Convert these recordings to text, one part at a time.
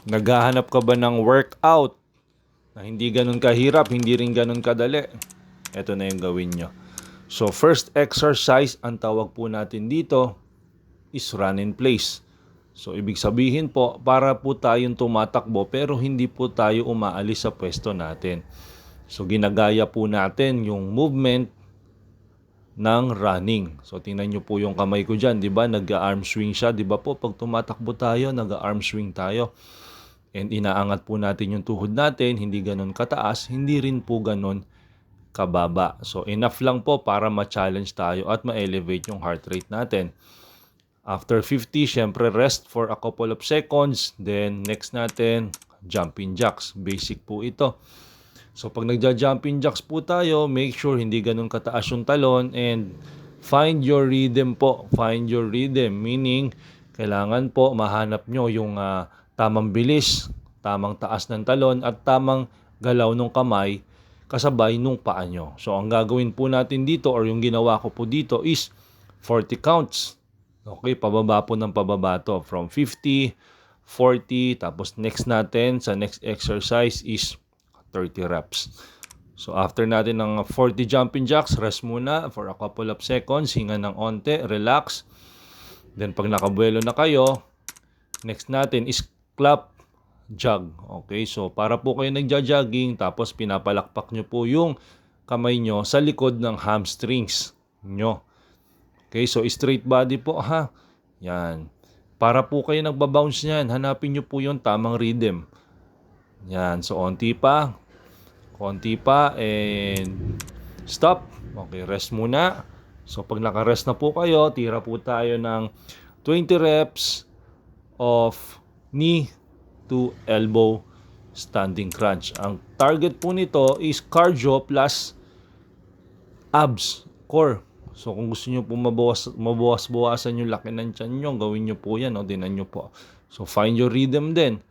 Naghahanap ka ba ng workout na hindi ganun kahirap, hindi rin ganun kadali? Ito na yung gawin nyo. So, first exercise, ang tawag po natin dito is run in place. So, ibig sabihin po, para po tayong tumatakbo pero hindi po tayo umaalis sa pwesto natin. So, ginagaya po natin yung movement ng running. So, tingnan nyo po yung kamay ko dyan, di ba? Nag-arm swing siya, di ba po? Pag tumatakbo tayo, nag-arm swing tayo. And inaangat po natin yung tuhod natin, hindi ganun kataas, hindi rin po ganun kababa. So enough lang po para ma-challenge tayo at ma-elevate yung heart rate natin. After 50, syempre rest for a couple of seconds. Then next natin, jumping jacks. Basic po ito. So pag nagja-jumping jacks po tayo, make sure hindi ganun kataas yung talon and find your rhythm po. Find your rhythm, meaning kailangan po mahanap nyo yung tamang bilis, tamang taas ng talon at tamang galaw ng kamay kasabay nung paa nyo. So ang gagawin po natin dito or yung ginawa ko po dito is 40 counts. Okay, pababa po ng pababa to from 50, 40, tapos next natin sa next exercise is 30 reps. So after natin ng 40 jumping jacks, rest muna for a couple of seconds, hinga ng onte, relax. Then pag nakabuelo na kayo, next natin is clap jog. Okay, so para po kayo nagja-jogging tapos pinapalakpak nyo po yung kamay nyo sa likod ng hamstrings nyo. Okay, so straight body po ha. Yan. Para po kayo nagbabounce niyan, hanapin nyo po yung tamang rhythm. Yan, so konti pa and stop. Okay, rest muna. So pag naka-rest na po kayo, tira po tayo ng 20 reps of knee to elbow standing crunch. Ang target po nito is cardio plus abs, core. So kung gusto nyo po mabawas-bawasan yung laki ng tiyan nyo, gawin nyo po yan, dinan nyo po. So find your rhythm din.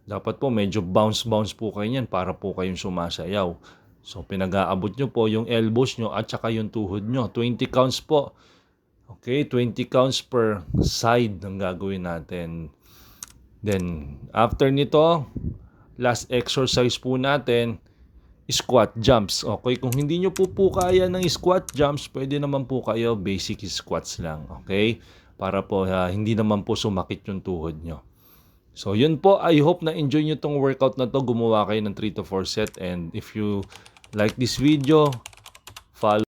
Dapat po medyo bounce po kayo yan para po kayong sumasayaw. So pinag-aabot nyo po yung elbows nyo at saka yung tuhod nyo. 20 counts po. Okay, 20 counts per side ang gagawin natin. Then, after nito, last exercise po natin, squat jumps. Okay, kung hindi nyo po kaya ng squat jumps, pwede naman po kayo basic squats lang. Okay, para po hindi naman po sumakit yung tuhod nyo. So, yun po. I hope na enjoy nyo tong workout na to. Gumawa kayo ng 3 to 4 set. And if you like this video, follow